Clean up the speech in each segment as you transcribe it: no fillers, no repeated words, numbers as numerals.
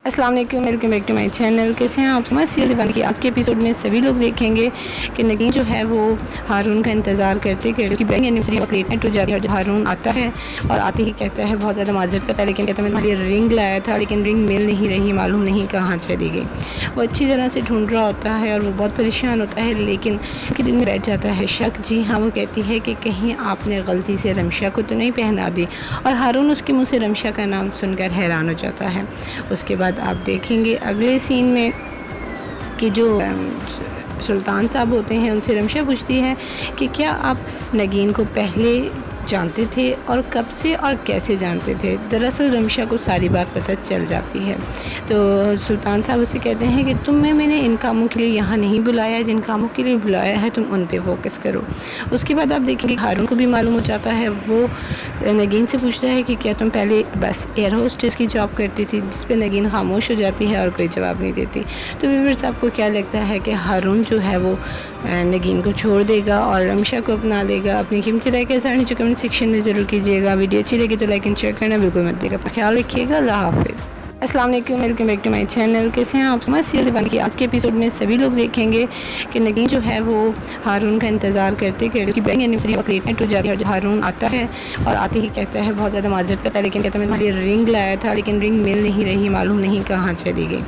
अस्सलाम वालेकुम, welcome back to my channel. कैसे हैं आप? सीरियल दीवानी की आज के एपिसोड में सभी लोग देखेंगे कि नगीन जो है वो हारून का इंतज़ार करते कि बहन एनिवर्सरी वक्त लेट नाइट हो जाती है और हारून आता है और आते ही कहता है, बहुत ज़्यादा माजरत करता है, लेकिन कहता है मैं तुम्हारे रिंग लाया था लेकिन रिंग मिल नहीं रही, मालूम नहीं कहाँ चली गई। वो अच्छी तरह से ढूंढ रहा होता है और वो बहुत परेशान होता है, लेकिन कि दिल में बैठ जाता है शक। जी हाँ, वो कहती है कि कहीं आपने गलती से रमशा को तो नहीं पहना दी, और हारून उसके मुँह से रमशा का नाम सुनकर हैरान हो जाता है। उसके बाद आप देखेंगे अगले सीन में कि जो सुल्तान साहब होते हैं उनसे रमशा पूछती है कि क्या आप नगीन को पहले जानते थे और कब से और कैसे जानते थे। दरअसल रमशा को सारी बात पता चल जाती है, तो सुल्तान साहब उसे कहते हैं कि मैंने इन कामों के लिए यहाँ नहीं बुलाया, जिन कामों के लिए बुलाया है तुम उन पे फोकस करो। उसके बाद आप देखेंगे हारून को भी मालूम हो जाता है। वो नगीन से पूछता है कि क्या तुम पहले बस एयर होस्टेस की जॉब करती थी, जिस पे नगीन खामोश हो जाती है और कोई जवाब नहीं देती। तो व्यूअर्स, आपको क्या लगता है कि हारून जो है वो नगीन को छोड़ देगा और रमशा को अपना लेगा? अपनी कीमती राय के साथ नीचे कमेंट सेक्शन में ज़रूर कीजिएगा। वीडियो अच्छी लगी तो लाइक एंड शेयर करना बिल्कुल मत भूलिएगा। ख्याल रखिएगा। अल्लाह हाफिज़। अस्सलाम वालेकुम, welcome back to my channel. कैसे हैं आप? सीरियल दीवानी की आज के एपिसोड में सभी लोग देखेंगे कि नगीन जो है वो हारून का इंतज़ार करते कि बहन एनिवर्सरी वक्त लेट नाइट हो जाती है और हारून आता है और आते ही कहता है, बहुत ज़्यादा माजरत करता है, लेकिन कहता है मैं तुम्हारी रिंग लाया था लेकिन रिंग मिल नहीं रही, मालूम नहीं कहाँ चली गई।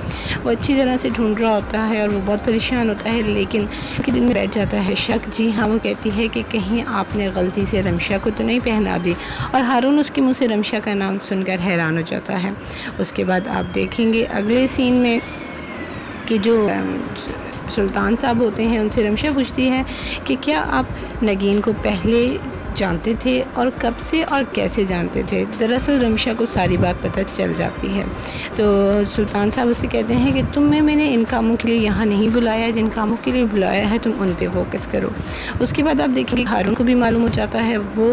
वो अच्छी तरह से ढूंढ रहा होता है और वो बहुत परेशान होता है, लेकिन कि दिल में बैठ जाता है शक। जी हाँ, वो कहती है कि कहीं आपने गलती से रमशा को तो नहीं पहना दी, और हारून उसके मुँह से रमशा का नाम सुनकर हैरान हो जाता है। उसके बाद आप देखेंगे अगले सीन में कि जो सुल्तान साहब होते हैं उनसे रमशा पूछती है कि क्या आप नगीन को पहले जानते थे और कब से और कैसे जानते थे। दरअसल रमशा को सारी बात पता चल जाती है, तो सुल्तान साहब उसे कहते हैं कि मैंने इन कामों के लिए यहाँ नहीं बुलाया, जिन कामों के लिए बुलाया है तुम उन पे फोकस करो। उसके बाद आप देखेंगे हारून को भी मालूम हो जाता है। वो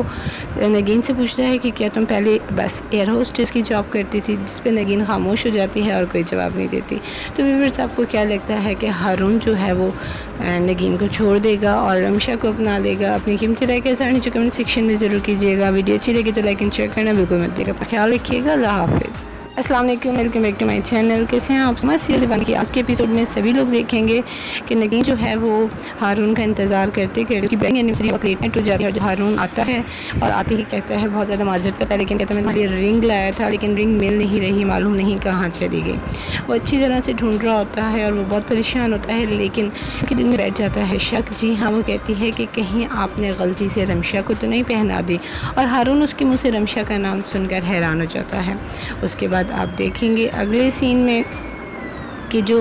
नगीन से पूछता है कि क्या तुम पहले बस एयर होस्टेस की जॉब करती थी, जिस पे नगीन खामोश हो जाती है और कोई जवाब नहीं देती। तो व्यूअर्स, आपको क्या लगता है कि हारून जो है वो नगीन को छोड़ देगा और रमशा को अपना लेगा? अपनी कीमती राय के साथ नीचे कमेंट सेक्शन में ज़रूर कीजिएगा। वीडियो अच्छी लगी तो लाइक एंड शेयर करना बिल्कुल मत भूलिएगा। ख्याल रखिएगा। अल्लाह हाफिज़। अस्सलाम वालेकुम, welcome back to my channel. कैसे हैं आप? सीरियल दीवानी की आज के एपिसोड में सभी लोग देखेंगे कि नगीन जो है वो हारून का इंतज़ार करते कि बहन एनिवर्सरी वक्त लेट नाइट हो जाती है और हारून आता है और आते ही कहता है, बहुत ज़्यादा माजरत करता है, लेकिन कहता है मैं तुम्हारी रिंग लाया था लेकिन रिंग मिल नहीं रही, मालूम नहीं कहाँ चली गई। वो अच्छी तरह से ढूंढ रहा होता है और वो बहुत परेशान होता है, लेकिन कि दिल में बैठ जाता है शक। जी हाँ, वो कहती है कि कहीं आपने गलती से रमशा को तो नहीं पहना दी, और हारून उसके मुँह से रमशा का नाम सुनकर हैरान हो जाता है। उसके बाद आप देखेंगे अगले सीन में कि जो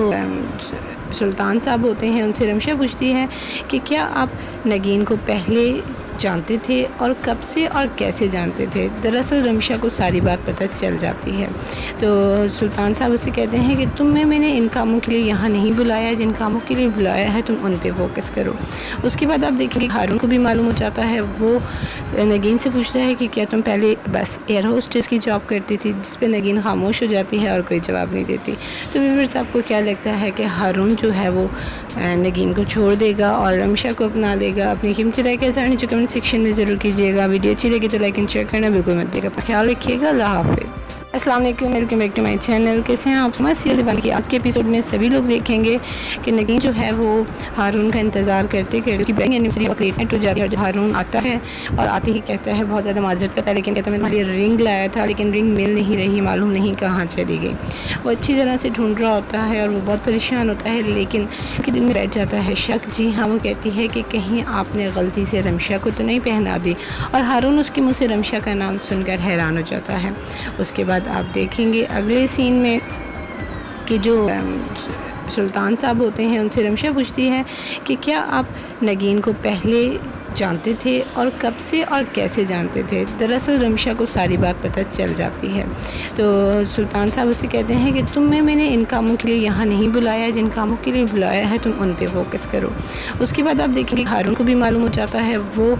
सुल्तान साहब होते हैं उनसे रमशा पूछती है कि क्या आप नगीन को पहले जानते थे और कब से और कैसे जानते थे। दरअसल रमशा को सारी बात पता चल जाती है, तो सुल्तान साहब उसे कहते हैं कि मैंने इन कामों के लिए यहाँ नहीं बुलाया, जिन कामों के लिए बुलाया है तुम उन पे फोकस करो। उसके बाद आप देखेंगे हारून को भी मालूम हो जाता है। वो नगीन से पूछता है कि क्या तुम पहले बस एयर होस्टेस की जॉब करती थी, जिस पे नगीन खामोश हो जाती है और कोई जवाब नहीं देती। तो व्यूअर्स, आपको क्या लगता है कि हारून जो है वो नगीन को छोड़ देगा और रमशा को अपना लेगा? अपनी कीमती राय के साथ नीचे कमेंट सेक्शन में ज़रूर कीजिएगा। वीडियो अच्छी लगी तो लाइक एंड शेयर करना बिल्कुल मत भूलिएगा। ख्याल रखिएगा। अल्लाह हाफिज़। अस्सलाम वालेकुम, welcome back to my channel. कैसे हैं आप? सीरियल दीवानी की आज के एपिसोड में सभी लोग देखेंगे कि नगीन जो है वो हारून का इंतज़ार करते कि बहन एनिवर्सरी वक्त लेट नाइट हो जाती है और हारून आता है और आते ही कहता है, बहुत ज़्यादा माजरत करता है, लेकिन कहता है मैं तुम्हारी रिंग लाया था लेकिन रिंग मिल नहीं रही, मालूम नहीं कहाँ चली गई। वो अच्छी तरह से ढूंढ रहा होता है और वो बहुत परेशान होता है, लेकिन कि दिल में बैठ जाता है शक। जी हाँ, वो कहती है कि कहीं आपने गलती से रमशा को तो नहीं पहना दी, और हारून उसके मुँह से रमशा का नाम सुनकर हैरान हो जाता है। उसके बाद आप देखेंगे अगले सीन में कि जो सुल्तान साहब होते हैं उनसे रमशा पूछती है कि क्या आप नगीन को पहले जानते थे और कब से और कैसे जानते थे। दरअसल रमशा को सारी बात पता चल जाती है, तो सुल्तान साहब उसे कहते हैं कि मैंने इन कामों के लिए यहाँ नहीं बुलाया, जिन कामों के लिए बुलाया है तुम उन पे फोकस करो। उसके बाद आप देखेंगे हारून को भी मालूम हो जाता है। वो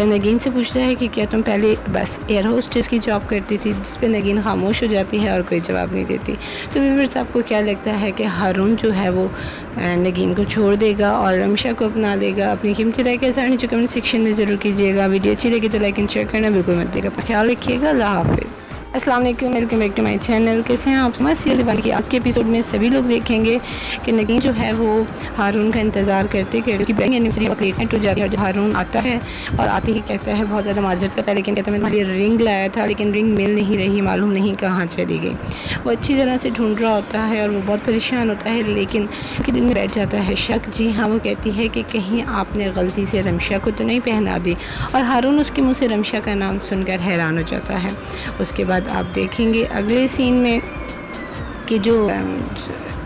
नगीन से पूछता है कि क्या तुम पहले बस एयर होस्टेस की जॉब करती थी, जिस पे नगीन खामोश हो जाती है और कोई जवाब नहीं देती। तो व्यूअर्स, आपको क्या लगता है कि हारून जो है वो नगीन को छोड़ देगा और रमशा को अपना लेगा? अपनी कीमती राय के साथ नीचे कमेंट सेक्शन में ज़रूर कीजिएगा। वीडियो अच्छी लगी तो लाइक एंड शेयर करना बिल्कुल मत भूलिएगा। ख्याल रखिएगा। अल्लाह हाफिज़। अस्सलाम वालेकुम, welcome back to my channel. कैसे हैं आप? सीरियल दीवानी की आज के एपिसोड में सभी लोग देखेंगे कि नगीन जो है वो हारून का इंतज़ार करते कि बैंक एनिवर्सरी वक्त लेट नाइट हो जाती है। जब हारून आता है और आते ही कहता है, बहुत ज़्यादा माजरत करता है, लेकिन कहता है मैं तुम्हारी रिंग लाया था लेकिन रिंग मिल नहीं रही, मालूम नहीं कहाँ चली गई। वो अच्छी तरह से ढूंढ रहा होता है और वो बहुत परेशान होता है, लेकिन कि दिल में बैठ जाता है शक। जी हाँ, वो कहती है कि कहीं आपने गलती से रमशा को तो नहीं पहना दी, और हारून उसके मुँह से रमशा का नाम सुनकर हैरान हो जाता है। उसके बाद आप देखेंगे अगले सीन में कि जो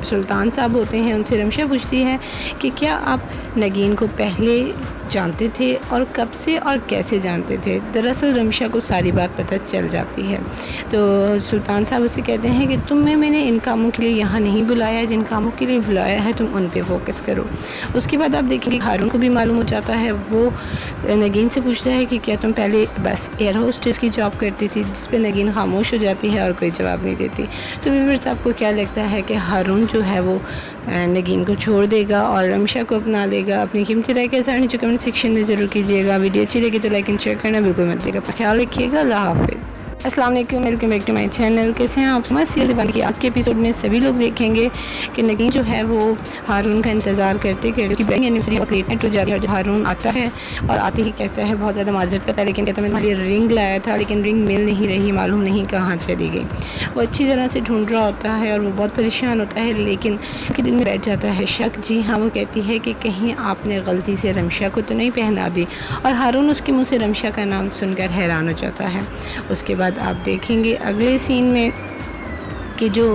सुल्तान साहब होते हैं उनसे रमशा पूछती है कि क्या आप नगीन को पहले जानते थे और कब से और कैसे जानते थे। दरअसल रमशा को सारी बात पता चल जाती है। तो सुल्तान साहब उसे कहते हैं कि मैंने इन कामों के लिए यहाँ नहीं बुलाया, जिन कामों के लिए बुलाया है तुम उन पे फोकस करो। उसके बाद आप देखेंगे हारून को भी मालूम हो जाता है। वो नगीन से पूछता है कि क्या तुम पहले बस एयर होस्टेस की जॉब करती थी, जिस पे नगीन खामोश हो जाती है और कोई जवाब नहीं देती। तो व्यूअर्स, आपको क्या लगता है कि हारून जो है वो नगीन को छोड़ देगा और रमशा को अपना लेगा? अपनी कीमती राय के साथ नीचे कमेंट सेक्शन में ज़रूर कीजिएगा। वीडियो अच्छी लगी तो लाइक एंड शेयर करना बिल्कुल मत भूलिएगा। ख्याल रखिएगा। अल्लाह हाफिज़। अस्सलाम वालेकुम, welcome back to my channel. कैसे हैं आप? सीरियल दीवानी की आज के एपिसोड में सभी लोग देखेंगे कि नगीन जो है वो हारून का इंतज़ार करते कि बैंक एनिवर्सरी वक्त लेट नाइट हो जाती है। जब हारून आता है और आते ही कहता है, बहुत ज़्यादा माजरत करता है, लेकिन कहता है मैं तुम्हारी रिंग लाया था लेकिन रिंग मिल नहीं रही, मालूम नहीं कहाँ चली गई। वो अच्छी तरह से ढूंढ रहा होता है और वो बहुत परेशान होता है, लेकिन कि दिल में बैठ जाता है शक। जी हाँ, वो कहती है कि कहीं आपने गलती से रमशा को तो नहीं पहना दी, और हारून उसके मुँह से रमशा का नाम सुनकर हैरान हो जाता है। उसके बाद आप देखेंगे अगले सीन में कि जो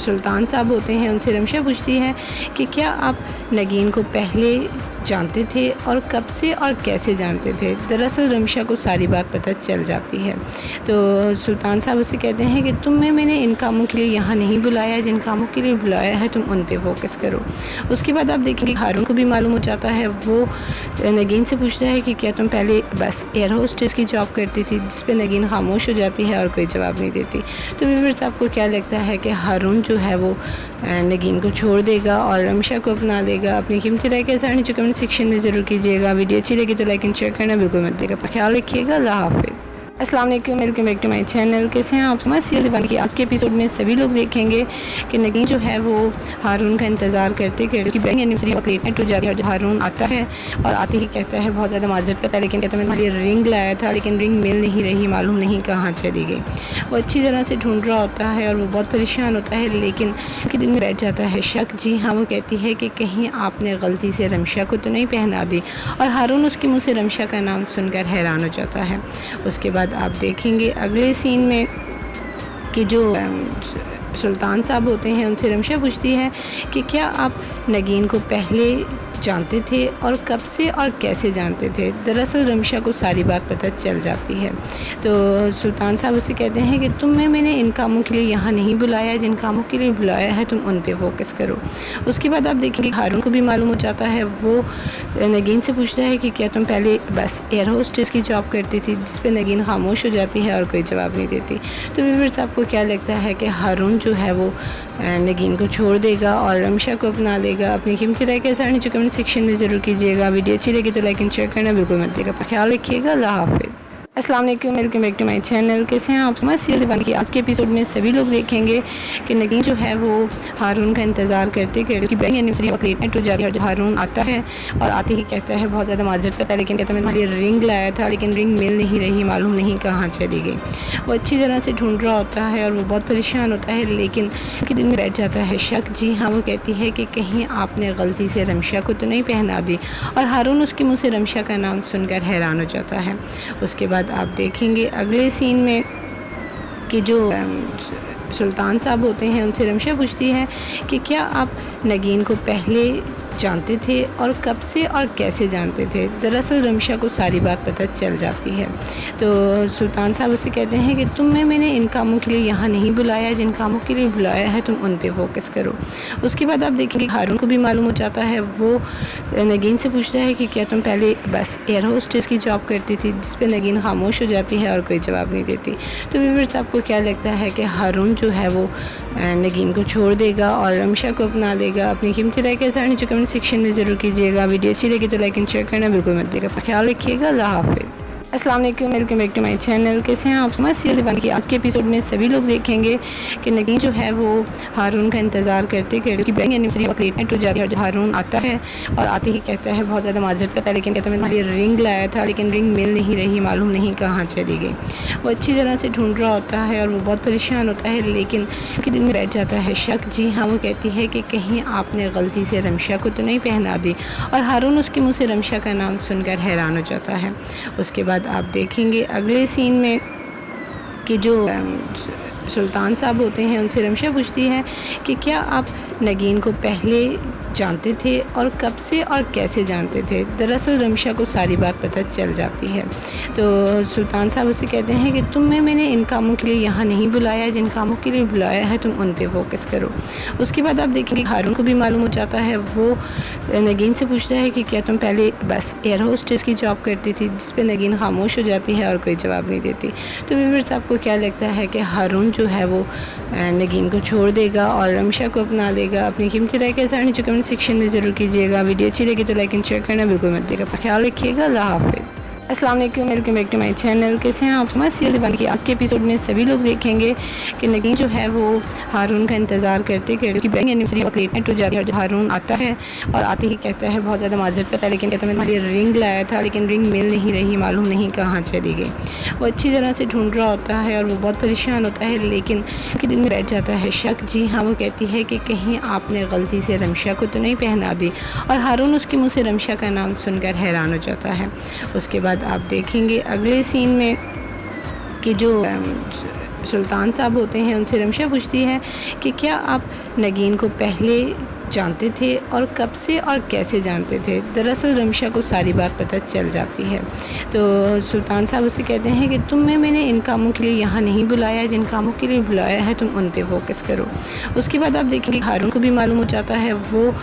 सुल्तान साहब होते हैं उनसे रमशा पूछती है कि क्या आप नगीन को पहले जानते थे और कब से और कैसे जानते थे। दरअसल रमशा को सारी बात पता चल जाती है। तो सुल्तान साहब उसे कहते हैं कि मैंने इन कामों के लिए यहाँ नहीं बुलाया, जिन कामों के लिए बुलाया है तुम उन पे फोकस करो। उसके बाद आप देखेंगे हारून को भी मालूम हो जाता है। वो नगीन से पूछता है कि क्या तुम पहले बस एयर होस्टेस की जॉब करती थी, जिस पे नगीन खामोश हो जाती है और कोई जवाब नहीं देती। तो व्यूअर्स, आपको क्या लगता है कि हारून जो है वो नगीन को छोड़ देगा और रमशा को अपना लेगा? अपनी कीमती राय के साथ नीचे कमेंट सेक्शन में ज़रूर कीजिएगा। वीडियो अच्छी लगी तो लाइक एंड शेयर करना बिल्कुल मत भूलिएगा। ख्याल रखिएगा। अल्लाह हाफिज़। अस्सलाम वालेकुम, welcome back to my channel. कैसे हैं आप? सीरियल दीवानी की आज के एपिसोड में सभी लोग देखेंगे कि नगीन जो है वो हारून का इंतज़ार करते कि बैंक एनिवर्सरी वक्त लेट नाइट हो जाती है। जब हारून आता है और आते ही कहता है, बहुत ज़्यादा माजरत करता है, लेकिन कहता है मैं तुम्हारी रिंग लाया था लेकिन रिंग मिल नहीं रही, मालूम नहीं कहाँ चली गई। वो अच्छी तरह से ढूंढ रहा होता है और वो बहुत परेशान होता है, लेकिन कि दिल में बैठ जाता है शक। जी हाँ, वो कहती है कि कहीं आपने गलती से रमशा को तो नहीं पहना दी, और हारून उसके मुँह से रमशा का नाम सुनकर हैरान हो जाता है। उसके बाद आप देखेंगे अगले सीन में कि जो सुल्तान साहब होते हैं उनसे रमशा पूछती है कि क्या आप नगीन को पहले जानते थे और कब से और कैसे जानते थे। दरअसल रमशा को सारी बात पता चल जाती है। तो सुल्तान साहब उसे कहते हैं कि मैंने इन कामों के लिए यहाँ नहीं बुलाया, जिन कामों के लिए बुलाया है तुम उन पे फोकस करो। उसके बाद आप देखेंगे हारून को भी मालूम हो जाता है। वो नगीन से पूछता है कि क्या तुम पहले बस एयर होस्टेस की जॉब करती थी, जिस पे नगीन खामोश हो जाती है और कोई जवाब नहीं देती। तो व्यूअर्स, आपको क्या लगता है कि हारून जो है वो नगीन को छोड़ देगा और रमशा को अपना लेगा? अपनी कीमती राय के साथ नीचे कमेंट सेक्शन में ज़रूर कीजिएगा। वीडियो अच्छी लगी तो लाइक एंड शेयर करना बिल्कुल मत भूलिएगा। ख्याल रखिएगा। अल्लाह हाफिज़। अस्सलाम वालेकुम, welcome back to my channel. कैसे हैं आप? सीरियल दीवानी की आज के एपिसोड में सभी लोग देखेंगे कि नगीन जो है वो हारून का इंतज़ार करते कि बैंक एनिवर्सरी वक्त लेट नाइट हो जाती है। जब हारून आता है और आते ही कहता है, बहुत ज़्यादा माजरत करता है, लेकिन कहता है मैं तुम्हारी रिंग लाया था लेकिन रिंग मिल नहीं रही, मालूम नहीं कहाँ चली गई। वो अच्छी तरह से ढूंढ रहा होता है और वो बहुत परेशान होता है, लेकिन कि दिल में बैठ जाता है शक। जी हाँ, वो कहती है कि कहीं आपने गलती से रमशा को तो नहीं पहना दी, और हारून उसके मुँह से रमशा का नाम सुनकर हैरान हो जाता है। उसके बाद आप देखेंगे अगले सीन में कि जो सुल्तान साहब होते हैं उनसे रमशा पूछती है कि क्या आप नगीन को पहले जानते थे और कब से और कैसे जानते थे। दरअसल रमशा को सारी बात पता चल जाती है। तो सुल्तान साहब उसे कहते हैं कि मैंने इन कामों के लिए यहाँ नहीं बुलाया, जिन कामों के लिए बुलाया है तुम उन पे फोकस करो। उसके बाद आप देखेंगे हारून को भी मालूम हो जाता है। वो नगीन से पूछता है कि क्या तुम पहले बस एयर होस्टेस की जॉब करती थी, जिस पे नगीन खामोश हो जाती है और कोई जवाब नहीं देती। तो व्यूअर्स, आपको क्या लगता है कि हारून जो है वो नगीन को छोड़ देगा और रमशा को अपना लेगा? अपनी कीमती राय के साथ नीचे कमेंट सेक्शन में ज़रूर कीजिएगा। वीडियो अच्छी लगी तो लाइक एंड शेयर करना बिल्कुल मत भूलिएगा। ख्याल रखिएगा। अल्लाह हाफिज़। अस्सलाम वालेकुम, welcome back to my channel. कैसे हैं आप? सीरियल दीवानी की आज के एपिसोड में सभी लोग देखेंगे कि नगीन जो है वो हारून का इंतज़ार करते कि बैंग एनिवर्सरी वक्त लेट नाइट हो जाती है और हारून आता है और आते ही कहता है, बहुत ज़्यादा माजरत करता है, लेकिन कहता है मैं तुम्हारी रिंग लाया था लेकिन रिंग मिल नहीं रही, मालूम नहीं कहाँ चली गई। वो अच्छी तरह से ढूंढ रहा होता है और वो बहुत परेशान होता है, लेकिन के दिल में बैठ जाता है शक। जी हाँ, वो कहती है कि कहीं आपने गलती से रमशा को तो नहीं पहना दी, और हारून उसके मुँह से रमशा का नाम सुनकर हैरान हो जाता है। उसके बाद आप देखेंगे अगले सीन में कि जो सुल्तान साहब होते हैं उनसे रमशा पूछती है कि क्या आप नगीन को पहले जानते थे और कब से और कैसे जानते थे। दरअसल रमशा को सारी बात पता चल जाती है, तो सुल्तान साहब उसे कहते हैं कि मैंने इन कामों के लिए यहाँ नहीं बुलाया, जिन कामों के लिए बुलाया है तुम उन पे फोकस करो। उसके बाद आप देखेंगे हारून को भी मालूम हो जाता है। वो नगीन से पूछता है कि क्या तुम पहले बस एयर होस्टेस की जॉब करती थी, जिस पे नगीन खामोश हो जाती है और कोई जवाब नहीं देती। तो व्यूअर्स, आपको क्या लगता है कि हारून जो है वो नगीन को छोड़ देगा और रमशा को अपना लेगा? अपनी कीमती राय के साथ नीचे कमेंट सेक्शन में ज़रूर कीजिएगा। वीडियो अच्छी लगी तो लाइक एंड शेयर करना बिल्कुल मत भूलिएगा। ख्याल रखिएगा। अल्लाह हाफिज़। अस्सलाम वालेकुम, welcome back to my channel. कैसे हैं आप? सीरियल दीवानी की आज के एपिसोड में सभी लोग देखेंगे कि नगीन जो है वो हारून का इंतज़ार करते कि बैंग एनिवर्सरी वक्त लेट नाइट हो जाती है और हारून आता है और आते ही कहता है, बहुत ज़्यादा माजरत करता है, लेकिन कहता है मैं तुम्हारी रिंग लाया था लेकिन रिंग मिल नहीं रही, मालूम नहीं कहाँ चली गई। वो अच्छी तरह से ढूंढ रहा होता है और वो बहुत परेशान होता है, लेकिन के दिल में बैठ जाता है शक। जी हाँ, वो कहती है कि कहीं आपने गलती से रमशा को तो नहीं पहना दी, और हारून उसके मुँह से रमशा का नाम सुनकर हैरान हो जाता है। उसके बाद आप देखेंगे अगले सीन में कि जो सुल्तान साहब होते हैं उनसे रमशा पूछती है कि क्या आप नगीन को पहले जानते थे और कब से और कैसे जानते थे। दरअसल रमशा को सारी बात पता चल जाती है, तो सुल्तान साहब उसे कहते हैं कि मैंने इन कामों के लिए यहाँ नहीं बुलाया, जिन कामों के लिए बुलाया है तुम उन पे फोकस करो। उसके बाद आप देखेंगे हारून को भी मालूम हो जाता है। वो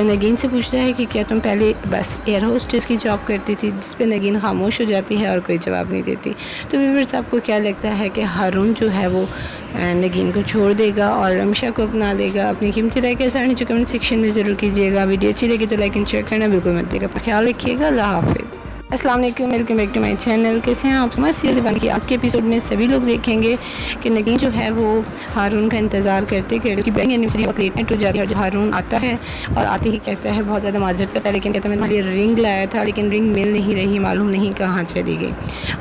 नगीन से पूछता है कि क्या तुम पहले बस एयर होस्टेस की जॉब करती थी, जिस पे नगीन खामोश हो जाती है और कोई जवाब नहीं देती। तो व्यूअर्स, आपको क्या लगता है कि हारून जो है वो नगीन को छोड़ देगा और रमशा को अपना लेगा? अपनी कीमती राय के साथ नीचे कमेंट सेक्शन में ज़रूर कीजिएगा। वीडियो अच्छी लगी तो लाइक एंड शेयर करना बिल्कुल मत भूलिएगा। ख्याल रखिएगा। अल्लाह हाफिज़। अस्सलाम वालेकुम, welcome back to my channel. कैसे हैं आप? सीरियल दीवानी की आज के एपिसोड में सभी लोग देखेंगे कि नगीन जो है वो हारून का इंतज़ार करते कि बैंग एनिवर्सरी वक्त लेट नाइट हो जाती है और हारून आता है और आते ही कहता है, बहुत ज़्यादा माजरत करता है, लेकिन कहता है मैं तुम्हारी रिंग लाया था लेकिन रिंग मिल नहीं रही, मालूम नहीं कहाँ चली गई।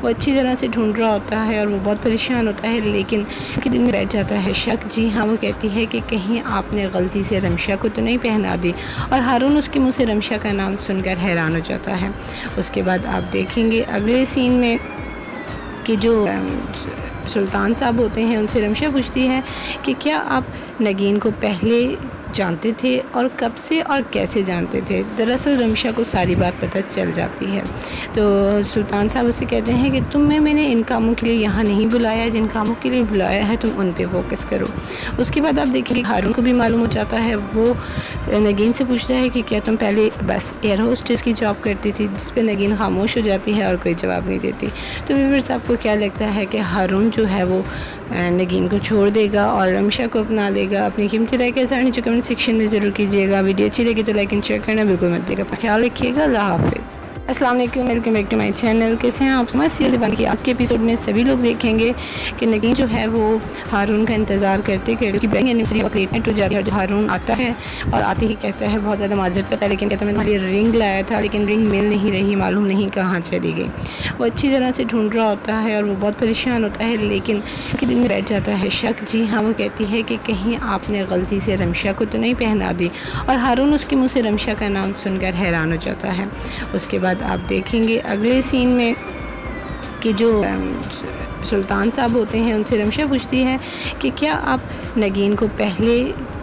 वो अच्छी तरह से ढूंढ रहा होता है और वो बहुत परेशान होता है, लेकिन के दिल में बैठ जाता है शक। जी हाँ, वो कहती है कि कहीं आपने गलती से रमशा को तो नहीं पहना दी, और हारून उसके मुँह से रमशा का नाम सुनकर हैरान हो जाता है। उसके बाद आप देखेंगे अगले सीन में कि जो सुल्तान साहब होते हैं उनसे रमशा पूछती है कि क्या आप नगीन को पहले जानते थे और कब से और कैसे जानते थे। दरअसल रमशा को सारी बात पता चल जाती है, तो सुल्तान साहब उसे कहते हैं कि मैंने इन कामों के लिए यहाँ नहीं बुलाया, जिन कामों के लिए बुलाया है तुम उन पे फोकस करो। उसके बाद आप देखेंगे हारून को भी मालूम हो जाता है। वो नगीन से पूछता है कि क्या तुम पहले बस एयर होस्टेस की जॉब करती थी, जिस पे नगीन खामोश हो जाती है और कोई जवाब नहीं देती। तो व्यूअर्स, आपको क्या लगता है कि हारून जो है वो नगीन को छोड़ देगा और रमशा को अपना लेगा? अपनी कीमती राय के साथ नीचे कमेंट सेक्शन में ज़रूर कीजिएगा। वीडियो अच्छी लगी तो लाइक एंड शेयर करना बिल्कुल मत भूलिएगा। ख्याल रखिएगा। अल्लाह हाफिज़। अस्सलाम वालेकुम, welcome back to my channel. कैसे हैं आप? सीरियल दीवानी की आज के एपिसोड में सभी लोग देखेंगे कि नगीन जो है वो हारून का इंतज़ार करते कि बैंग एनिवर्सरी वक्त लेट नाइट हो जाती है और हारून आता है और आते ही कहता है, बहुत ज़्यादा माजरत करता है, लेकिन कहता है मैं तुम्हारी रिंग लाया था लेकिन रिंग मिल नहीं रही, मालूम नहीं कहाँ चली गई। वो अच्छी तरह से ढूंढ रहा होता है और वो बहुत परेशान होता है, लेकिन के दिल में बैठ जाता है शक। जी हाँ, वो कहती है कि कहीं आपने गलती से रमशा को तो नहीं पहना दी, और हारून उसके मुँह से रमशा का नाम सुनकर हैरान हो जाता है। उसके बाद आप देखेंगे अगले सीन में कि जो सुल्तान साहब होते हैं उनसे रमशा पूछती है कि क्या आप नगीन को पहले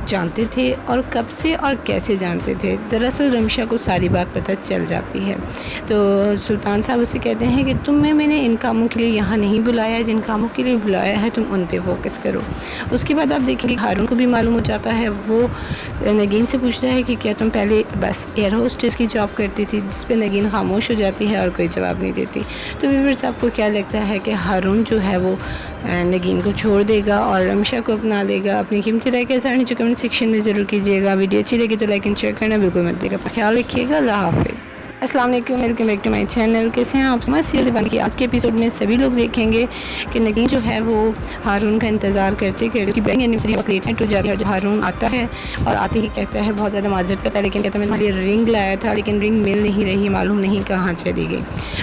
जानते थे और कब से और कैसे जानते थे। दरअसल रमशा को सारी बात पता चल जाती है, तो सुल्तान साहब उसे कहते हैं कि मैंने इन कामों के लिए यहाँ नहीं बुलाया, जिन कामों के लिए बुलाया है तुम उन पे फोकस करो। उसके बाद आप देखेंगे हारून को भी मालूम हो जाता है। वो नगीन से पूछता है कि क्या तुम पहले बस एयर होस्टेस की जॉब करती थी, जिस पे नगीन खामोश हो जाती है और कोई जवाब नहीं देती। तो व्यूअर्स, आपको क्या लगता है कि हारून जो है वो नगीन को छोड़ देगा और रमशा को अपना लेगा? अपनी कीमती राय के साथ नीचे कमेंट सेक्शन में ज़रूर कीजिएगा। वीडियो अच्छी लगी तो लाइक एंड शेयर करना बिल्कुल मत भूलिएगा। ख्याल रखिएगा। अल्लाह हाफिज़। अस्सलाम वालेकुम, welcome back to my channel. कैसे हैं आप? सीरियल दीवानी की आज के एपिसोड में सभी लोग देखेंगे कि नगीन जो है वो हारून का इंतज़ार करते कि बैंक एनिवर्सरी वक्त लेट नाइट हो जाती है। हारून आता है और आते ही कहता है, बहुत ज़्यादा माजरत करता है, लेकिन कहता है मैंने रिंग लाया था लेकिन रिंग मिल नहीं रही, मालूम नहीं कहाँ चली गई।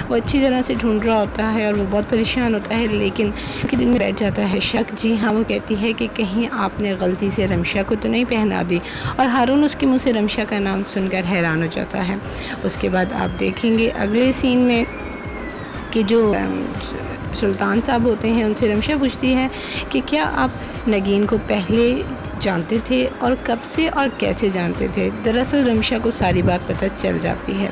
वो अच्छी तरह से ढूंढ रहा होता है और वो बहुत परेशान होता है, लेकिन उसके दिल में बैठ जाता है शक। जी हाँ, वो कहती है कि कहीं आपने गलती से रमशा को तो नहीं पहना दी, और हारून उसके मुँह से रमशा का नाम सुनकर हैरान हो जाता है। उसके बाद आप देखेंगे अगले सीन में कि जो सुल्तान साहब होते हैं उनसे रमशा पूछती है कि क्या आप नगीन को पहले जानते थे और कब से और कैसे जानते थे। दरअसल रमशा को सारी बात पता चल जाती है,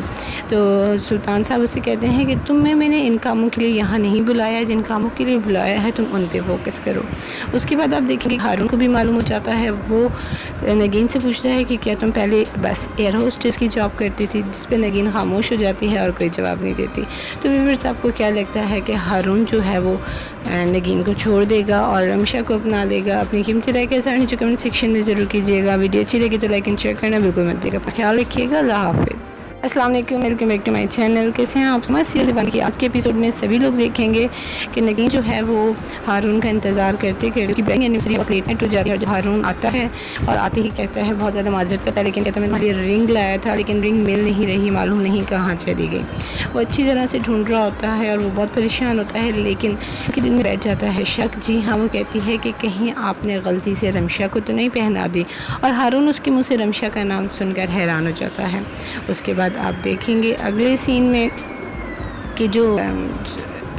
तो सुल्तान साहब उसे कहते हैं कि मैंने इन कामों के लिए यहाँ नहीं बुलाया, जिन कामों के लिए बुलाया है तुम उन पे फोकस करो। उसके बाद आप देखेंगे हारून को भी मालूम हो जाता है। वो नगीन से पूछता है कि क्या तुम पहले बस एयर होस्टेस की जॉब करती थी, जिस पे नगीन खामोश हो जाती है और कोई जवाब नहीं देती। तो व्यूअर्स, आपको क्या लगता है कि हारून जो है वो नगीन को छोड़ देगा और रमशा को अपना लेगा? अपनी कीमती राय के साथ नीचे कमेंट सेक्शन में ज़रूर कीजिएगा। वीडियो अच्छी लगी तो लाइक एंड शेयर करना बिल्कुल मत भूलिएगा। ख्याल रखिएगा। अल्लाह हाफिज़। अस्सलाम वालेकुम, welcome back to my channel. कैसे हैं आप? सीरियल दीवानी की आज के एपिसोड में सभी लोग देखेंगे कि नगीन जो है वो हारून का इंतज़ार करते कि बैंक एनिवर्सरी वक्त लेट नाइट हो जाती है। हारून आता है और आते ही कहता है, बहुत ज़्यादा माजरत करता है, लेकिन कहता है मैंने रिंग लाया था लेकिन रिंग मिल नहीं रही, मालूम नहीं कहाँ चली गई। वो अच्छी तरह से ढूंढ रहा होता है और वो बहुत परेशान होता है, लेकिन उसके दिल में बैठ जाता है शक। जी हाँ, वो कहती है कि कहीं आपने गलती से रमशा को तो नहीं पहना दी, और हारून उसके मुँह से रमशा का नाम सुनकर हैरान हो जाता है। उसके बाद आप देखेंगे अगले सीन में कि जो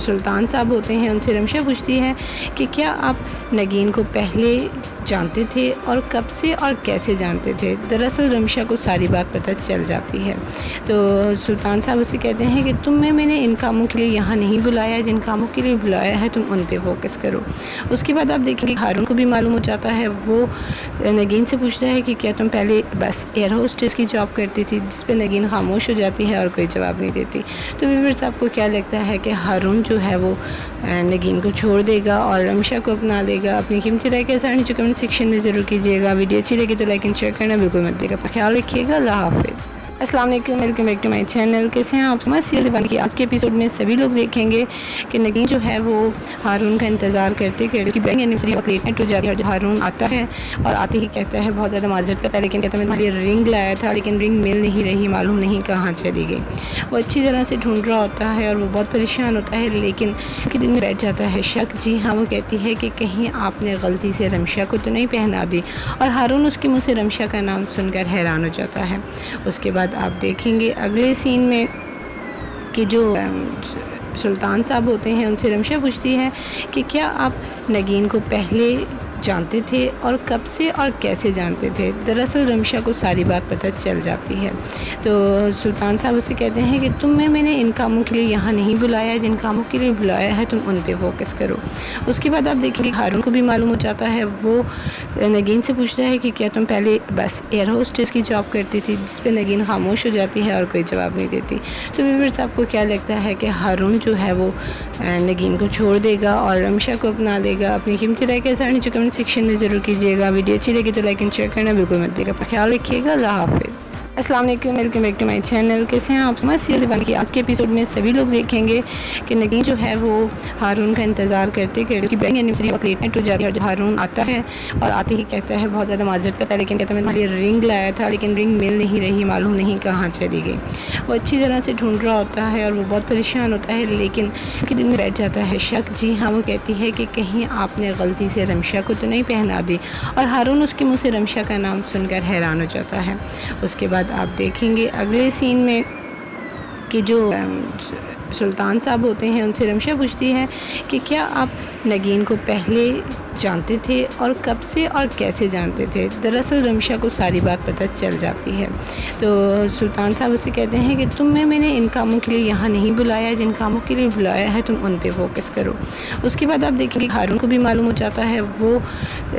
सुल्तान साहब होते हैं उनसे रमशा पूछती है कि क्या आप नगीन को पहले जानते थे और कब से और कैसे जानते थे। दरअसल रमशा को सारी बात पता चल जाती है, तो सुल्तान साहब उसे कहते हैं कि मैंने इन कामों के लिए यहाँ नहीं बुलाया, जिन कामों के लिए बुलाया है तुम उन पे फोकस करो। उसके बाद आप देखेंगे हारून को भी मालूम हो जाता है। वो नगीन से पूछता है कि क्या तुम पहले बस एयर होस्टेस की जॉब करती थी, जिस पे नगीन खामोश हो जाती है और कोई जवाब नहीं देती। तो व्यूअर्स, आपको क्या लगता है कि हारून जो है वो नगीन को छोड़ देगा और रमशा को अपना लेगा? अपनी कीमती राय के साथ नीचे कमेंट सेक्शन में ज़रूर कीजिएगा। वीडियो अच्छी लगी तो लाइक एंड शेयर करना बिल्कुल मत भूलिएगा। ख्याल रखिएगा। अल्लाह हाफिज़। अस्सलाम वालेकुम, welcome back to my channel. कैसे हैं आप? सीरियल दीवानी की आज के एपिसोड में सभी लोग देखेंगे कि नगीन जो है वो हारून का इंतज़ार करते कि बैंक एनिवर्सरी वक्त लेट नाइट हो जाती है। हारून आता है और आते ही कहता है, बहुत ज़्यादा माजरत करता है, लेकिन कहता है मैंने रिंग लाया था लेकिन रिंग मिल नहीं रही, मालूम नहीं कहाँ चली गई। वो अच्छी तरह से ढूंढ रहा होता है और वो बहुत परेशान होता है, लेकिन उसके दिल में बैठ जाता है शक। जी हाँ, वो कहती है कि कहीं आपने गलती से रमशा को तो नहीं पहना दी, और हारून उसके मुँह से रमशा का नाम सुनकर हैरान हो जाता है। उसके बाद आप देखेंगे अगले सीन में कि जो सुल्तान साहब होते हैं उनसे रमशा पूछती है कि क्या आप नगीन को पहले जानते थे और कब से और कैसे जानते थे। दरअसल रमशा को सारी बात पता चल जाती है, तो सुल्तान साहब उसे कहते हैं कि मैंने इन कामों के लिए यहाँ नहीं बुलाया, जिन कामों के लिए बुलाया है तुम उन पे फोकस करो। उसके बाद आप देखेंगे हारून को भी मालूम हो जाता है। वो नगीन से पूछता है कि क्या तुम पहले बस एयर होस्टेस की जॉब करती थी, जिस पे नगीन खामोश हो जाती है और कोई जवाब नहीं देती। तो व्यूअर्स, आपको क्या लगता है कि हारून जो है वो नगीन को छोड़ देगा और रमशा को अपना लेगा? अपनी कीमती राय के साथ नीचे सेक्शन में ज़रूर कीजिएगा। वीडियो अच्छी लगी तो लाइक एंड शेयर करना बिल्कुल मत भूलिएगा। ख्याल रखिएगा। अल्लाह हाफिज़। अस्सलाम वालेकुम, welcome back to my channel. कैसे हैं आप? सीरियल दीवानी की आज के एपिसोड में सभी लोग देखेंगे कि नगीन जो है वो हारून का इंतज़ार करते कि बैंक एनिवर्सरी वक्त लेट नाइट हो जाती है। हारून आता है और आते ही कहता है, बहुत ज़्यादा माजरत करता है, लेकिन कहता है मैंने रिंग लाया था लेकिन रिंग मिल नहीं रही, मालूम नहीं कहाँ चली गई। वो अच्छी तरह से ढूंढ रहा होता है और वो बहुत परेशान होता है, लेकिन उसके दिल में बैठ जाता है शक। जी हाँ, वो कहती है कि कहीं आपने गलती से रमशा को तो नहीं पहना दी, और हारून उसके मुँह से रमशा का नाम सुनकर हैरान हो जाता है। उसके बाद आप देखेंगे अगले सीन में कि जो सुल्तान साहब होते हैं उनसे रमशा पूछती है कि क्या आप नगीन को पहले जानते थे और कब से और कैसे जानते थे। दरअसल रमशा को सारी बात पता चल जाती है, तो सुल्तान साहब उसे कहते हैं कि मैंने इन कामों के लिए यहाँ नहीं बुलाया, जिन कामों के लिए बुलाया है तुम उन पे फोकस करो। उसके बाद आप देखेंगे हारून को भी मालूम हो जाता है। वो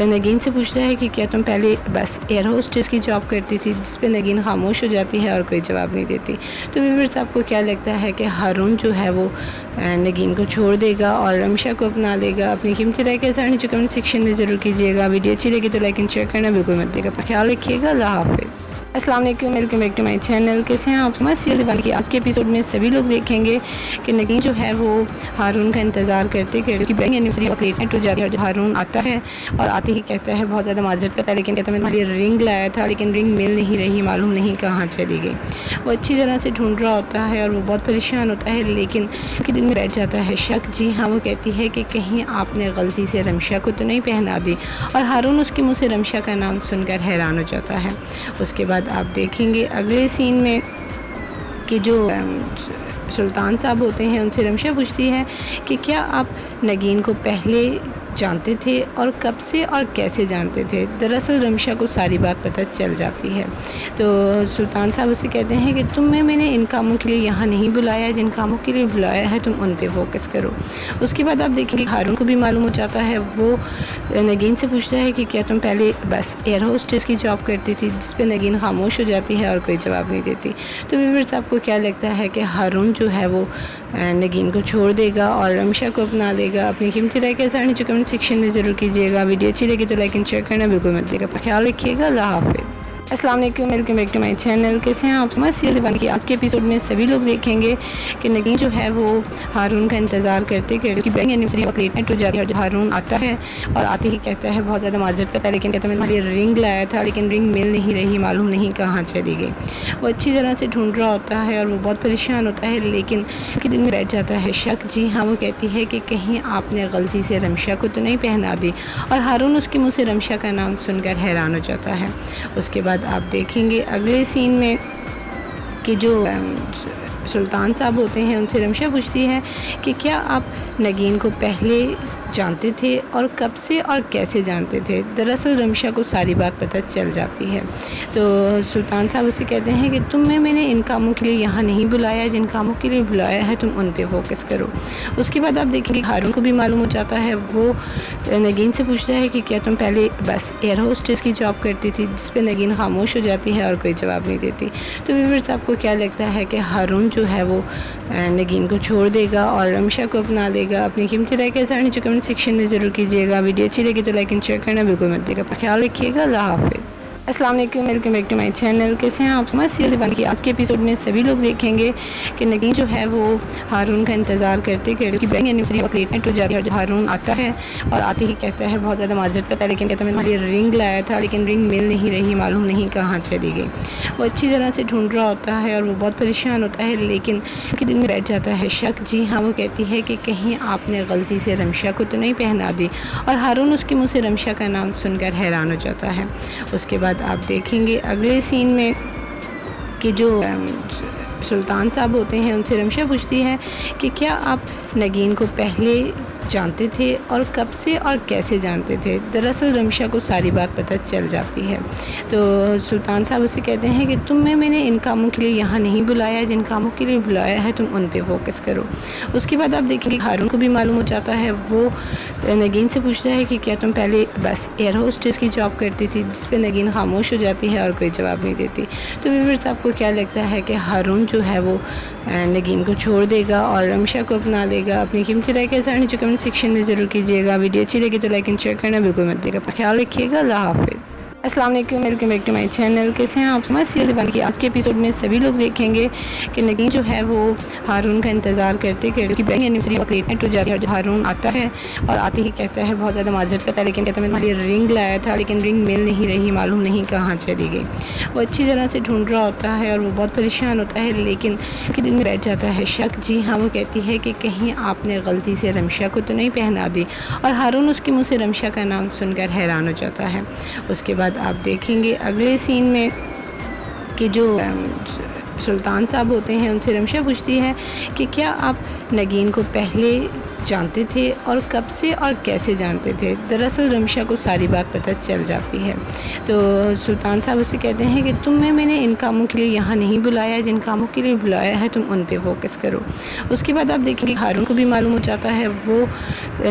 नगीन से पूछता है कि क्या तुम पहले बस एयर होस्टेस की जॉब करती थी, जिस पे नगीन खामोश हो जाती है और कोई जवाब नहीं देती। तो व्यूअर्स, आपको क्या लगता है कि हारून जो है वो नगीन को छोड़ देगा और रमशा को अपना लेगा? अपनी कीमती राय के साथ नीचे कमेंट सेक्शन में ज़रूर कीजिएगा। वीडियो अच्छी लगी तो लाइक एंड शेयर करना बिल्कुल मत भूलिएगा। ख्याल रखिएगा। अल्लाह हाफिज़। अस्सलाम वालेकुम, welcome back to my channel. कैसे हैं आप? सीरियल दीवानी की आज के एपिसोड में सभी लोग देखेंगे कि नगीन जो है वो हारून का इंतज़ार करते कि बैंक एनिवर्सरी वक्त लेट नाइट हो जाती है और हारून आता है और आते ही कहता है, बहुत ज़्यादा माजरत करता है, लेकिन कहता है मैं तुम्हारे रिंग लाया था लेकिन रिंग मिल नहीं रही, मालूम नहीं कहाँ चली गई। वो अच्छी तरह से ढूंढ रहा होता है और वो बहुत परेशान होता है, लेकिन उसके दिल में बैठ जाता है शक। जी हाँ, वो कहती है कि कहीं आपने गलती से रमशा को तो नहीं पहना दी, और हारून उसके मुँह से रमशा का नाम सुनकर हैरान हो जाता है। उसके बाद आप देखेंगे अगले सीन में कि जो सुल्तान साहब होते हैं उनसे रमशा पूछती है कि क्या आप नगीन को पहले जानते थे और कब से और कैसे जानते थे। दरअसल रमशा को सारी बात पता चल जाती है, तो सुल्तान साहब उसे कहते हैं कि तुम्हें मैंने इन कामों के लिए यहाँ नहीं बुलाया, जिन कामों के लिए बुलाया है तुम उन पे फोकस करो। उसके बाद आप देखेंगे हारून को भी मालूम हो जाता है। वो नगीन से पूछता है कि क्या तुम पहले बस एयर होस्टेस की जॉब करती थी, जिस पे नगीन खामोश हो जाती है और कोई जवाब नहीं देती। तो व्यूअर्स आपको क्या लगता है कि हारून जो है वो नगीन को छोड़ देगा और रमशा को अपना लेगा? अपनी कीमती राय के साथ नीचे कमेंट सेक्शन में ज़रूर कीजिएगा। वीडियो अच्छी लगी तो लाइक एंड शेयर करना बिल्कुल मत भूलिएगा। ख्याल रखिएगा। अल्लाह हाफिज़। अस्सलाम वालेकुम, welcome back to my channel. कैसे हैं आप? सीरियल दीवानी की आज के एपिसोड में सभी लोग देखेंगे कि नगीन जो है वो हारून का इंतज़ार करते कि बैंक एनिवर्सरी वक्त लेट नाइट हो जाती है और हारून आता है और आते ही कहता है, बहुत ज़्यादा माजरत करता है, लेकिन कहता है मैं तुम्हारी रिंग लाया था लेकिन रिंग मिल नहीं रही, मालूम नहीं कहाँ चली गई। वो अच्छी तरह से ढूंढ रहा होता है और वो बहुत परेशान होता है, लेकिन उसके दिल में बैठ जाता है शक। जी हाँ, वो कहती है कि कहीं आपने गलती से रमशा को तो नहीं पहना दी, और हारून उसके मुँह से रमशा का नाम सुनकर हैरान हो जाता है। उसके बाद आप देखेंगे अगले सीन में कि जो सुल्तान साहब होते हैं उनसे रमशा पूछती है कि क्या आप नगीन को पहले जानते थे और कब से और कैसे जानते थे। दरअसल रमशा को सारी बात पता चल जाती है, तो सुल्तान साहब उसे कहते हैं कि तुम्हें मैंने इन कामों के लिए यहाँ नहीं बुलाया, जिन कामों के लिए बुलाया है तुम उन पे फोकस करो। उसके बाद आप देखेंगे हारून को भी मालूम हो जाता है। वो नगीन से पूछता है कि क्या तुम पहले बस एयर होस्टेस की जॉब करती थी, जिस पे नगीन खामोश हो जाती है और कोई जवाब नहीं देती। तो व्यूअर्स आपको क्या लगता है कि हारून जो है वो नगीन को छोड़ देगा और रमशा को अपना लेगा? अपनी कीमती राय के साथ नीचे कमेंट सेक्शन में ज़रूर कीजिएगा। वीडियो अच्छी लगी तो लाइक एंड शेयर करना बिल्कुल मत भूलिएगा। ख्याल रखिएगा। अल्लाह हाफिज़। अस्सलाम वालेकुम, welcome back to my channel. कैसे हैं आप? सीरियल दीवानी की आज के एपिसोड में सभी लोग देखेंगे कि नगीन जो है वो हारून का इंतज़ार करते कि बैंक एनिवर्सरी वक्त लेट नाइट हो जाती है और हारून आता है और आते ही कहता है, बहुत ज़्यादा माजरत करता है, लेकिन कहता है मैं तुम्हारी रिंग लाया था लेकिन रिंग मिल नहीं रही, मालूम नहीं कहाँ चली गई। वो अच्छी तरह से ढूंढ रहा होता है और वो बहुत परेशान होता है, लेकिन उसके दिल में बैठ जाता है शक। जी हाँ, वो कहती है कि कहीं आपने गलती से रमशा को तो नहीं पहना दी, और हारून उसके मुँह से रमशा का नाम सुनकर हैरान हो जाता है। उसके बाद आप देखेंगे अगले सीन में कि जो सुल्तान साहब होते हैं उनसे रमशा पूछती है कि क्या आप नगीन को पहले जानते थे और कब से और कैसे जानते थे। दरअसल रमशा को सारी बात पता चल जाती है, तो सुल्तान साहब उसे कहते हैं कि तुम्हें मैंने इन कामों के लिए यहाँ नहीं बुलाया, जिन कामों के लिए बुलाया है तुम उन पे फोकस करो। उसके बाद आप देखेंगे हारून को भी मालूम हो जाता है। वो नगीन से पूछता है कि क्या तुम पहले बस एयर होस्टेस की जॉब करती थी, जिस पे नगीन खामोश हो जाती है और कोई जवाब नहीं देती। तो व्यूअर्स आपको क्या लगता है कि हारून जो है वो नगीन को छोड़ देगा और रमशा को अपना लेगा? अपनी कीमती राय के साथ नीचे कमेंट सेक्शन में ज़रूर कीजिएगा। वीडियो अच्छी लगी तो लाइक एंड शेयर करना बिल्कुल मत भूलिएगा। ख्याल रखिएगा। अल्लाह हाफिज़। अस्सलाम वालेकुम, welcome back to my channel. कैसे हैं आप? सीरियल दीवानी की आज के एपिसोड में सभी लोग देखेंगे कि नगीन जो है वो हारून का इंतज़ार करते कि बैंक एनिवर्सरी वक्त लेट नाइट हो जाती है और हारून आता है और आते ही कहता है, बहुत ज़्यादा माजरत करता है, लेकिन कहता है मैं तुम्हारी रिंग लाया था लेकिन रिंग मिल नहीं रही, मालूम नहीं कहाँ चली गई। वो अच्छी तरह से ढूंढ रहा होता है और वो बहुत परेशान होता है, लेकिन उसके दिल में बैठ जाता है शक। जी हाँ, वो कहती है कि कहीं आपने गलती से रमशा को तो नहीं पहना दी, और हारून उसके मुँह से रमशा का नाम सुनकर हैरान हो जाता है। उसके बाद आप देखेंगे अगले सीन में कि जो सुल्तान साहब होते हैं उनसे रमशा पूछती है कि क्या आप नगीन को पहले जानते थे और कब से और कैसे जानते थे। दरअसल रमशा को सारी बात पता चल जाती है, तो सुल्तान साहब उसे कहते हैं कि तुम्हें मैंने इन कामों के लिए यहाँ नहीं बुलाया, जिन कामों के लिए बुलाया है तुम उन पे फोकस करो। उसके बाद आप देखेंगे हारून को भी मालूम हो जाता है। वो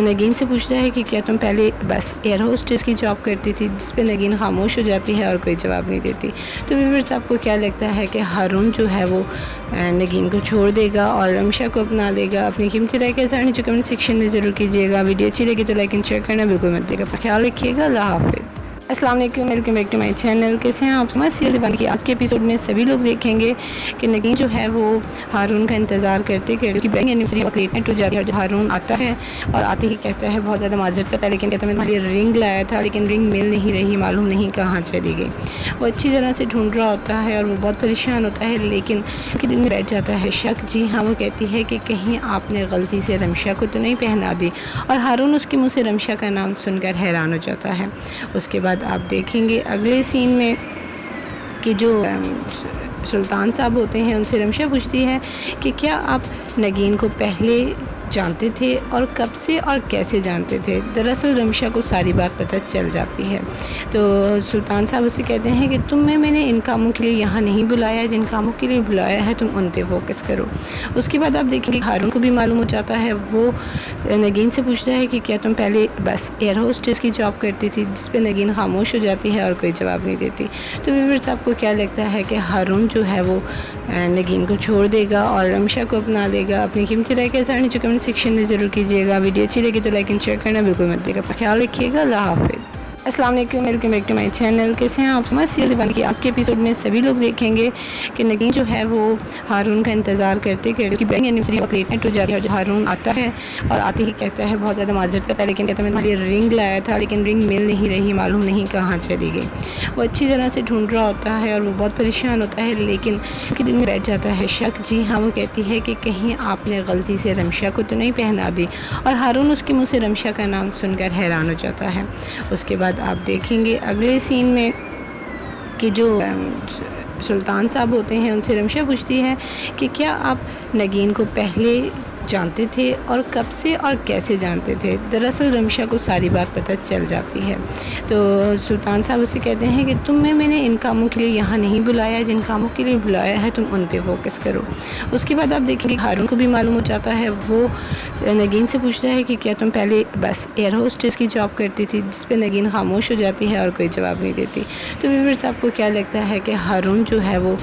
नगीन से पूछता है कि क्या तुम पहले बस एयर होस्टेस की जॉब करती थी, जिस पे नगीन खामोश हो जाती है और कोई जवाब नहीं देती। तो व्यूअर्स आपको क्या लगता है कि हारून जो है वो नगीन को छोड़ देगा और रमशा को अपना लेगा? अपनी कीमती राय के साथ नीचे कमेंट सेक्शन में ज़रूर कीजिएगा। वीडियो अच्छी लगी तो लाइक एंड शेयर करना बिल्कुल मत भूलिएगा। ख्याल रखिएगा। अल्लाह हाफिज़। अस्सलाम वालेकुम, welcome back to my channel. कैसे हैं आप? सीरियल दीवानी की आज के एपिसोड में सभी लोग देखेंगे कि नगीन जो है वो हारून का इंतज़ार करते कि बैंक एनिवर्सरी वक्त लेट नाइट हो जाती है। हारून आता है और आते ही कहता है, बहुत ज़्यादा माजरत करता है, लेकिन कहता है मैं तुम्हारे लिए रिंग लाया था, लेकिन रिंग मिल नहीं रही, मालूम नहीं कहाँ चली गई। वो अच्छी तरह से ढूंढ रहा होता है और वो बहुत परेशान होता है, लेकिन उसके दिल में बैठ जाता है शक। जी हाँ, वो कहती है कि कहीं आपने गलती से रमशा को तो नहीं पहना दी, और हारून उसके मुँह से रमशा का नाम सुनकर हैरान हो जाता है। उसके बाद आप देखेंगे अगले सीन में कि जो सुल्तान साहब होते हैं उनसे रमशा पूछती है कि क्या आप नगीन को पहले जानते थे, और कब से और कैसे जानते थे। दरअसल रमशा को सारी बात पता चल जाती है। तो सुल्तान साहब उसे कहते हैं कि मैंने इन कामों के लिए यहाँ नहीं बुलाया, जिन कामों के लिए बुलाया है तुम उन पे फोकस करो। उसके बाद आप देखेंगे हारून को भी मालूम हो जाता है। वो नगीन से पूछता है कि क्या तुम पहले बस एयर होस्टेस की जॉब करती थी, जिस पे नगीन खामोश हो जाती है और कोई जवाब नहीं देती। तो व्यूअर्स, आपको क्या लगता है कि हारून जो है वो नगीन को छोड़ देगा और रमशा को अपना लेगा? अपनी कीमती राय के साथ नीचे कमेंट सेक्शन में ज़रूर कीजिएगा। वीडियो अच्छी लगी तो लाइक एंड शेयर करना बिल्कुल मत भूलिएगा। ख्याल रखिएगा। अल्लाह हाफिज़। अस्सलाम वालेकुम, welcome back to my channel. कैसे हैं आप? सीरियल दीवानी की आज के एपिसोड में सभी लोग देखेंगे कि नगीन जो है वो हारून का इंतज़ार करते कि बैंक एनिवर्सरी वक्त लेट नाइट हो जाती है। हारून आता है और आते ही कहता है, बहुत ज़्यादा माजरत करता है, लेकिन कहता है मैं तुम्हारे लिए रिंग लाया था, लेकिन रिंग मिल नहीं रही, मालूम नहीं कहाँ चली गई। वो अच्छी तरह से ढूंढ रहा होता है और वो बहुत परेशान होता है, लेकिन उसके दिल में बैठ जाता है शक। जी हाँ, वो कहती है कि कहीं आपने गलती से रमशा को तो नहीं पहना दी, और हारून उसके मुँह से रमशा का नाम सुनकर हैरान हो जाता है। उसके बाद आप देखेंगे अगले सीन में कि जो सुल्तान साहब होते हैं उनसे रमशा पूछती है कि क्या आप नगीन को पहले जानते थे, और कब से और कैसे जानते थे। दरअसल रमशा को सारी बात पता चल जाती है। तो सुल्तान साहब उसे कहते हैं कि मैंने इन कामों के लिए यहाँ नहीं बुलाया, जिन कामों के लिए बुलाया है तुम उन पे फोकस करो। उसके बाद आप देखेंगे हारून को भी मालूम हो जाता है। वो नगीन से पूछता है कि क्या तुम पहले बस एयर होस्टेस की जॉब करती थी, जिस पे नगीन खामोश हो जाती है और कोई जवाब नहीं देती। तो व्यूअर्स, आपको क्या लगता है कि हारून जो है वो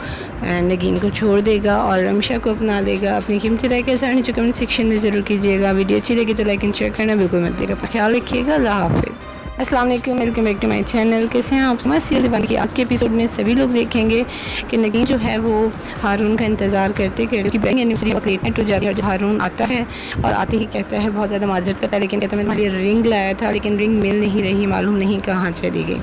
नगीन को छोड़ देगा और रमशा को अपना लेगा? अपनी कीमती राय के साथ नीचे कमेंट सेक्शन में ज़रूर कीजिएगा। वीडियो अच्छी लगी तो लाइक एंड शेयर करना बिल्कुल मत भूलिएगा। ख्याल रखिएगा। अल्लाह हाफिज़। अस्सलाम वालेकुम, welcome back to my channel. कैसे हैं आप? सीरियल दीवानी की आज के एपिसोड में सभी लोग देखेंगे कि नगीन जो है वो हारून का इंतज़ार करते कि बैंक एनिवर्सरी वक्त लेट नाइट हो जाती है। हारून आता है और आते ही कहता है, बहुत ज़्यादा माजरत करता है, लेकिन कहता है मैं तुम्हारे लिए रिंग लाया था, लेकिन रिंग मिल नहीं रही, मालूम नहीं कहाँ चली गई।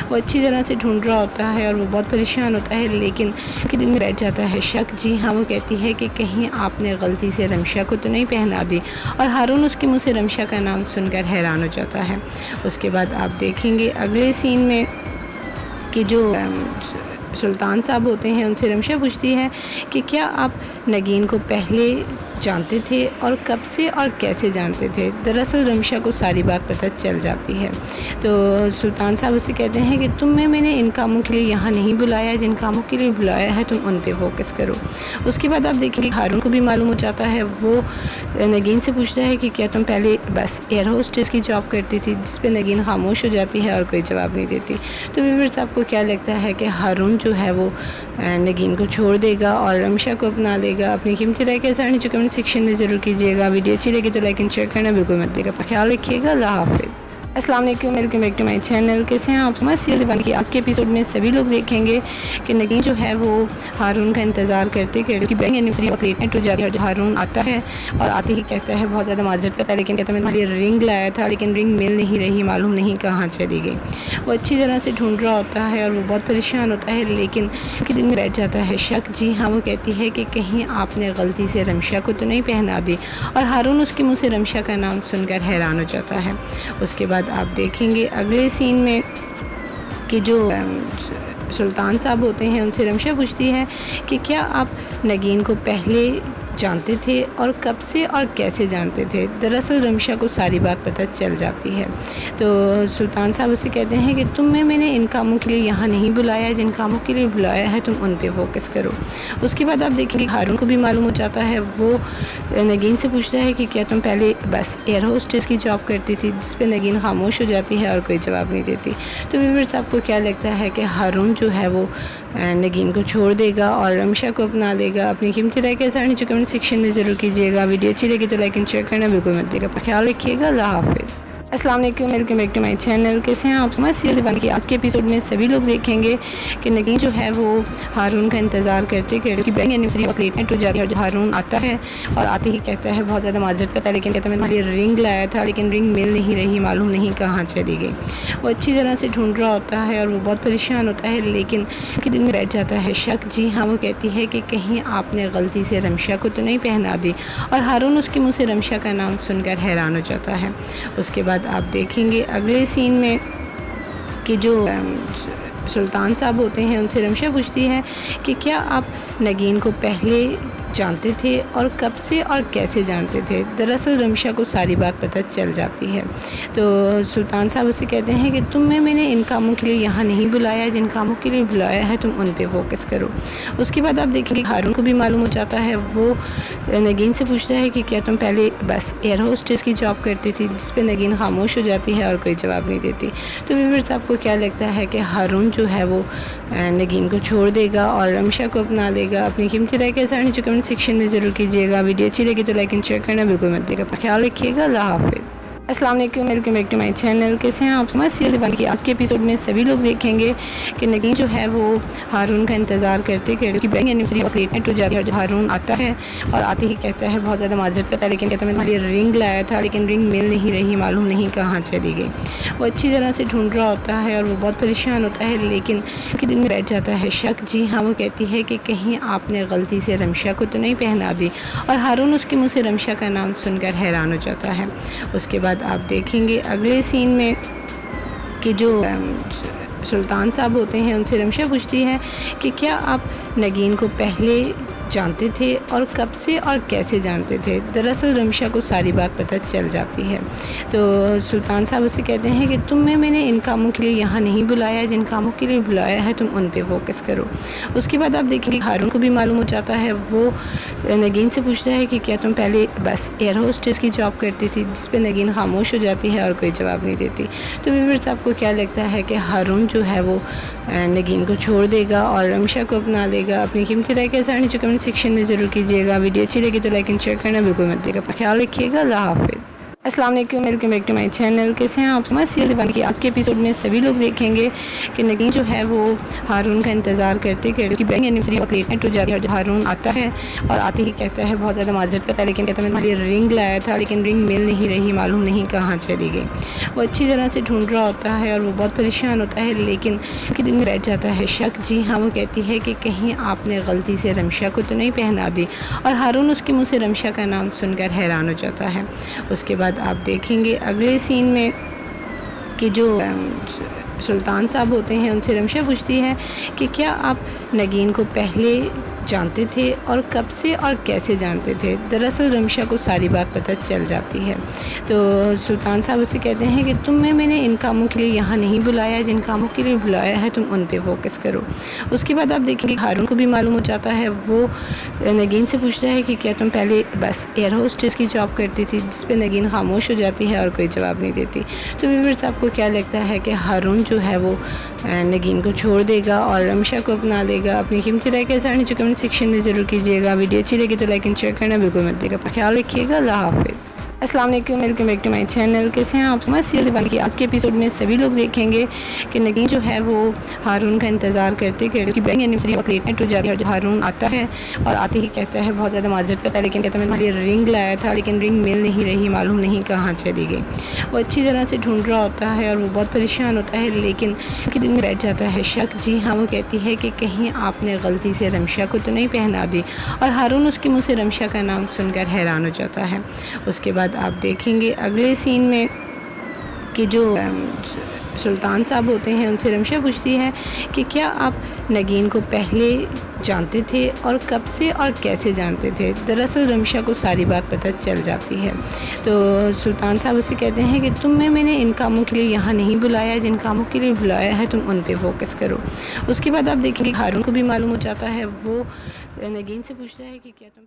वो अच्छी तरह से ढूंढ रहा होता है और वो बहुत परेशान होता है, लेकिन उसके दिल में बैठ जाता है शक। जी हाँ, वो कहती है कि कहीं आपने गलती से रमशा को तो नहीं पहना दी, और हारून उसके मुँह से रमशा का नाम सुनकर हैरान हो जाता है। उसके बाद आप देखेंगे अगले सीन में कि जो सुल्तान साहब होते हैं उनसे रमशा पूछती है कि क्या आप नगीन को पहले जानते थे, और कब से और कैसे जानते थे। दरअसल रमशा को सारी बात पता चल जाती है। तो सुल्तान साहब उसे कहते हैं कि मैंने इन कामों के लिए यहाँ नहीं बुलाया, जिन कामों के लिए बुलाया है तुम उन पे फोकस करो। उसके बाद आप देखेंगे हारून को भी मालूम हो जाता है। वो नगीन से पूछता है कि क्या तुम पहले बस एयर होस्टेस की जॉब करती थी, जिस पे नगीन खामोश हो जाती है और कोई जवाब नहीं देती। तो व्यूअर्स, आपको क्या लगता है कि हारून जो है वो नगीन को छोड़ देगा और रमशा को अपना लेगा? अपनी कीमती राय के साथ नीचे कमेंट सेक्शन में ज़रूर कीजिएगा। वीडियो अच्छी लगी तो लाइक एंड शेयर करना बिल्कुल मत भूलिएगा। ख्याल रखिएगा। अल्लाह हाफिज़। अस्सलाम वालेकुम, welcome back to my channel. कैसे हैं आप? सीरियल दीवानी की आज के एपिसोड में सभी लोग देखेंगे कि नगीन जो है वो हारून का इंतज़ार करते कि बैंक एनिवर्सरी वक्त लेट नाइट हो जाती है। हारून आता है और आते ही कहता है, बहुत ज़्यादा माजरत करता है, लेकिन कहता है मैं तुम्हारे लिए रिंग लाया था, लेकिन रिंग मिल नहीं रही, मालूम नहीं कहाँ चली गई। वो अच्छी तरह से ढूंढ रहा होता है और वो बहुत परेशान होता है, लेकिन उसके दिल में बैठ जाता है शक। जी हाँ, वो कहती है कि कहीं आपने गलती से रमशा को तो नहीं पहना दी, और हारून उसके मुँह से रमशा का नाम सुनकर हैरान हो जाता है। उसके बाद आप देखेंगे अगले सीन में कि जो सुल्तान साहब होते हैं उनसे रमशा पूछती है कि क्या आप नगीन को पहले जानते थे, और कब से और कैसे जानते थे। दरअसल रमशा को सारी बात पता चल जाती है। तो सुल्तान साहब उसे कहते हैं कि मैंने इन कामों के लिए यहाँ नहीं बुलाया, जिन कामों के लिए बुलाया है तुम उन पे फोकस करो। उसके बाद आप देखेंगे हारून को भी मालूम हो जाता है। वो नगीन से पूछता है कि क्या तुम पहले बस एयर होस्टेस की जॉब करती थी, जिस पे नगीन खामोश हो जाती है और कोई जवाब नहीं देती। तो व्यूअर्स, आपको क्या लगता है कि हारून जो है वो नगीन को छोड़ देगा और रमशा को अपना लेगा? अपनी कीमती राय के साथ नीचे कमेंट सेक्शन में ज़रूर कीजिएगा। वीडियो अच्छी लगी तो लाइक एंड शेयर करना बिल्कुल मत भूलिएगा। ख्याल रखिएगा। अल्लाह हाफिज़। अस्सलाम वालेकुम, welcome back to my channel. कैसे हैं आप? सीरियल दीवानी की आज के एपिसोड में सभी लोग देखेंगे कि नगीन जो है वो हारून का इंतज़ार करते कि बैंग एनिवर्सरी बहुत लेट नाइट हो जाती है और हारून आता है और आते ही कहता है, बहुत ज़्यादा माजरत करता है, लेकिन कहता है मैंने रिंग लाया था लेकिन रिंग मिल नहीं रही, मालूम नहीं कहाँ चली गई। वो अच्छी तरह से ढूंढ रहा होता है और वो बहुत परेशान होता है, लेकिन के दिल में बैठ जाता है शक। जी हाँ, वो कहती है कि कहीं आपने गलती से रमशा को तो नहीं पहना दी, और हारून उसके मुँह से रमशा का नाम सुनकर हैरान हो जाता है। उसके बाद आप देखेंगे अगले सीन में कि जो सुल्तान साहब होते हैं उनसे रमशा पूछती है कि क्या आप नगीन को पहले जानते थे और कब से और कैसे जानते थे। दरअसल रमशा को सारी बात पता चल जाती है, तो सुल्तान साहब उसे कहते हैं कि मैंने इन कामों के लिए यहाँ नहीं बुलाया, जिन कामों के लिए बुलाया है तुम उन पे फोकस करो। उसके बाद आप देखेंगे हारून को भी मालूम हो जाता है। वो नगीन से पूछता है कि क्या तुम पहले बस एयर होस्टेस की जॉब करती थी, जिस पे नगीन खामोश हो जाती है और कोई जवाब नहीं देती। तो व्यूअर्स, आपको क्या लगता है कि हारून जो है वो नगीन को छोड़ देगा और रमशा को अपना लेगा? अपनी कीमती राय के साथ कमेंट सेक्शन में ज़रूर कीजिएगा। वीडियो अच्छी लगी तो लाइक एंड शेयर करना बिल्कुल मत भूलिएगा। अपना ख्याल रखिएगा। अल्लाह हाफिज़। अस्सलाम वालेकुम, welcome back to my channel. कैसे हैं आप? सीरियल दीवानी की आज के एपिसोड में सभी लोग देखेंगे कि नगीन जो है वो हारून का इंतज़ार करते कि बैंग एनिवर्सरी बहुत लेट नाइट हो जाती है और हारून आता है और आते ही कहता है, बहुत ज़्यादा माजरत करता है, लेकिन कहता है मैंने रिंग लाया था लेकिन रिंग मिल नहीं रही, मालूम नहीं कहाँ चली गई। वो अच्छी तरह से ढूंढ रहा होता है और वो बहुत परेशान होता है, लेकिन के दिल में बैठ जाता है शक। जी हाँ, वो कहती है कि कहीं आपने गलती से रमशा को तो नहीं पहना दी, और हारून उसके मुँह से रमशा का नाम सुनकर हैरान हो जाता है। उसके बाद आप देखेंगे अगले सीन में कि जो सुल्तान साहब होते हैं उनसे रमशा पूछती है कि क्या आप नगीन को पहले जानते थे और कब से और कैसे जानते थे। दरअसल रमशा को सारी बात पता चल जाती है, तो सुल्तान साहब उसे कहते हैं कि मैंने इन कामों के लिए यहाँ नहीं बुलाया, जिन कामों के लिए बुलाया है तुम उन पे फोकस करो। उसके बाद आप देखेंगे हारून को भी मालूम हो जाता है। वो नगीन से पूछता है कि क्या तुम पहले बस एयर होस्टेस की जॉब करती थी, जिस पे नगीन खामोश हो जाती है और कोई जवाब नहीं देती। तो व्यूअर्स, आपको क्या लगता है कि हारून जो है वो नगीन को छोड़ देगा और रमशा को अपना लेगा? अपनी कीमती राय के साथ नीचे कमेंट सेक्शन में ज़रूर कीजिएगा। वीडियो अच्छी लगी तो लाइक एंड शेयर करना बिल्कुल मत भूलिएगा। अपना ख्याल रखिएगा। अल्लाह हाफिज़। अस्सलाम वालेकुम, welcome back to my channel. कैसे हैं आप? सीरियल दीवानी की आज के एपिसोड में सभी लोग देखेंगे कि नगीन जो है वो हारून का इंतज़ार करते कि बैंग एनिवर्सरी बहुत लेट नाइट हो जाती है और हारून आता है और आते ही कहता है, बहुत ज़्यादा माजरत करता है, लेकिन कहता है मैंने रिंग लाया था लेकिन रिंग मिल नहीं रही, मालूम नहीं कहाँ चली गई। वो अच्छी तरह से ढूंढ रहा होता है और वो बहुत परेशान होता है, लेकिन के दिल में बैठ जाता है शक। जी हाँ, वो कहती है कि कहीं आपने गलती से रमशा को तो नहीं पहना दी, और हारून उसके मुँह से रमशा का नाम सुनकर हैरान हो जाता है। उसके बाद आप देखेंगे अगले सीन में कि जो सुल्तान साहब होते हैं उनसे रमशा पूछती है कि क्या आप नगीन को पहले जानते थे और कब से और कैसे जानते थे। दरअसल रमशा को सारी बात पता चल जाती है, तो सुल्तान साहब उसे कहते हैं कि मैंने इन कामों के लिए यहाँ नहीं बुलाया, जिन कामों के लिए बुलाया है तुम उन पे फोकस करो। उसके बाद आप देखेंगे हारून को भी मालूम हो जाता है। वो नगीन से पूछता है कि क्या तुम पहले बस एयर होस्टेस की जॉब करती थी, जिस पे नगीन खामोश हो जाती है और कोई जवाब नहीं देती। तो व्यूअर्स, आपको क्या लगता है कि हारून जो है वो नगीन को छोड़ देगा और रमशा को अपना लेगा? अपनी कीमती राय के साथ नीचे कमेंट सेक्शन में ज़रूर कीजिएगा। वीडियो अच्छी लगी तो लाइक एंड शेयर करना बिल्कुल मत भूलिएगा। अपना ख्याल रखिएगा। अल्लाह हाफिज़। अस्सलाम वालेकुम, welcome back to my channel. कैसे हैं आप? सीरियल दीवानी की आज के एपिसोड में सभी लोग देखेंगे कि नगीन जो है वो हारून का इंतज़ार करते कि बैंग एनिवर्सरी बहुत लेट नाइट हो जाती है और हारून आता है और आते ही कहता है, बहुत ज़्यादा माजरत करता है, लेकिन कहता है मैंने रिंग लाया था लेकिन रिंग मिल नहीं रही, मालूम नहीं कहाँ चली गई। वो अच्छी तरह से ढूंढ रहा होता है और वो बहुत परेशान होता है, लेकिन के दिल में बैठ जाता है शक। जी हाँ, वो कहती है कि कहीं आपने गलती से रमशा को तो नहीं पहना दी, और हारून उसके मुँह से रमशा का नाम सुनकर हैरान हो जाता है। उसके बाद आप देखेंगे अगले सीन में कि जो सुल्तान साहब होते हैं उनसे रमशा पूछती है कि क्या आप नगीन को पहले जानते थे और कब से और कैसे जानते थे। दरअसल रमशा को सारी बात पता चल जाती है, तो सुल्तान साहब उसे कहते हैं कि मैंने इन कामों के लिए यहाँ नहीं बुलाया, जिन कामों के लिए बुलाया है तुम उन पे फोकस करो। उसके बाद आप देखेंगे हारून को भी मालूम हो जाता है। वो नगीन से पूछता है कि क्या तुम